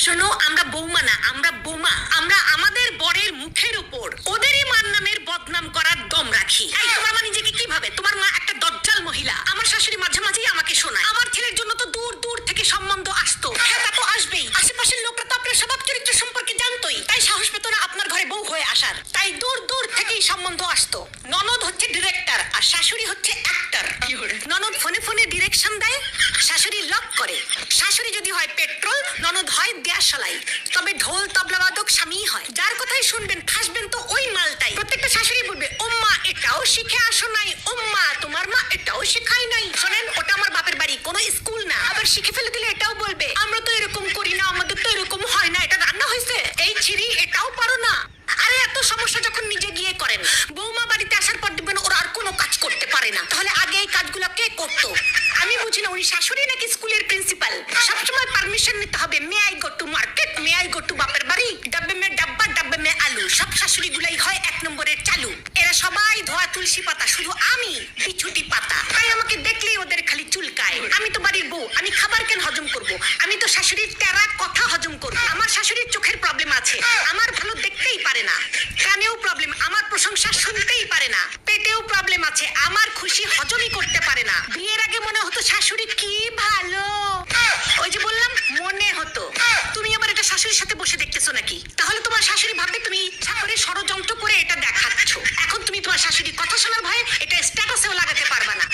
শোনো, আমরা বৌমা না, আমরা বোমা। আমরা আমাদের বরের মুখের উপর ওদেরই মার নামের বদনাম করার দম রাখি। এই, তোমার মা নিজেকে কি ভাবে? তোমার মা একটা দজ্জাল মহিলা। আমার শাশুড়ি মাঝে মাঝেই আমাকে শোনায় আমার ছেলের জন্য তো দূর দূর থেকে সম্বন্ধ আসতো। হ্যাঁ, তা তো আসবেই। আশেপাশের লোকরা তো আপনার স্বভাব চরিত্র সম্পর্কে জানতোই, তাই সাহস পেত না আপনার ঘরে বউ হয়ে আসার। তাই দূর দূর থেকেই সম্বন্ধ আসতো। ননদ হচ্ছে ডিরেক্টর আর শাশুড়ি হচ্ছে অ্যাক্টর। ননদ ফোনে ফোনে ডিরেকশন দেয়, শাশুড়ি লক করে। শাশুড়ি যদি হয় পেট্রোল, ননদ হয় দেয়াশালাই। তবে ঢোল তবলাবাদক স্বামী হয়। যার কথাই শুনবেন ফাঁসবেন তো ওই মালটাই। প্রত্যেকটা শাশুড়ি বলবে, ওম্মা এটাও শিখে আসো নাই, ওম্মা তোমার মা এটাও শেখায় নাই। শোনেন, ওটা আমার বাপের বাড়ি, কোনো স্কুল না। আবার শিখে ফেলে দিলে এটাও বলবে, আমরা তো এরকম করি না, আমাদের তো এরকম হয় না, এটা রান্না হয়েছে, এই ছিরি এটাও পারো না। আরে এত সমস্যা যখন নিজে গিয়ে করেন, বৌমা বাড়িতে আসার পর দেখবেন ওরা আর কোনো কাজ করতে পারে না। তাহলে আগে এই কাজগুলো কে করতো? আমি বুঝি না, উনি শাশুড়ি নাকি স্কুলের প্রিন্সিপাল? সবসময় পারমিশন নিতে হবে। May I go to market, may I go to বাপের বাড়ি, ডাব্বে মে ডাব্বা, ডাব্বে মে আলু। সব শাশুড়ি গুলাই হয় এক নম্বরের চালু। এরা সবাই ধোয়া তুলসী পাতা, শুধু আমি বিছুটি পাতা। তাই আমাকে দেখলেই ওদের খালি চুলকায়। আমি তো বাড়ির বউ, আমি খাবার কেন হজম করব? আমি তো শাশুড়ির তেরা কথা হজম করব। আমার শাশুড়ির চোখের প্রবলেম আছে, আমার ভালো দেখতেই পারে না। কানেও প্রবলেম, আমার প্রশংসা শুনতেই পারে না। পেটেও প্রবলেম আছে, আমার খুশি হজমই করতে পারে না। বিয়ের আগে মনে হতো শাশুড়ি কি ভালো, ওই যে বললাম মনে হতো। তুমি আবার এটা শাশুড়ির সাথে বসে দেখতেছো নাকি? তাহলে তোমার শাশুড়ি ভাববে তুমি ইচ্ছা করে ষড়যন্ত্র করে এটা দেখাচ্ছ। এখন তুমি তোমার শাশুড়ি কথা শোনার ভয়ে এটা স্ট্যাটাসেও লাগাতে পারবা না।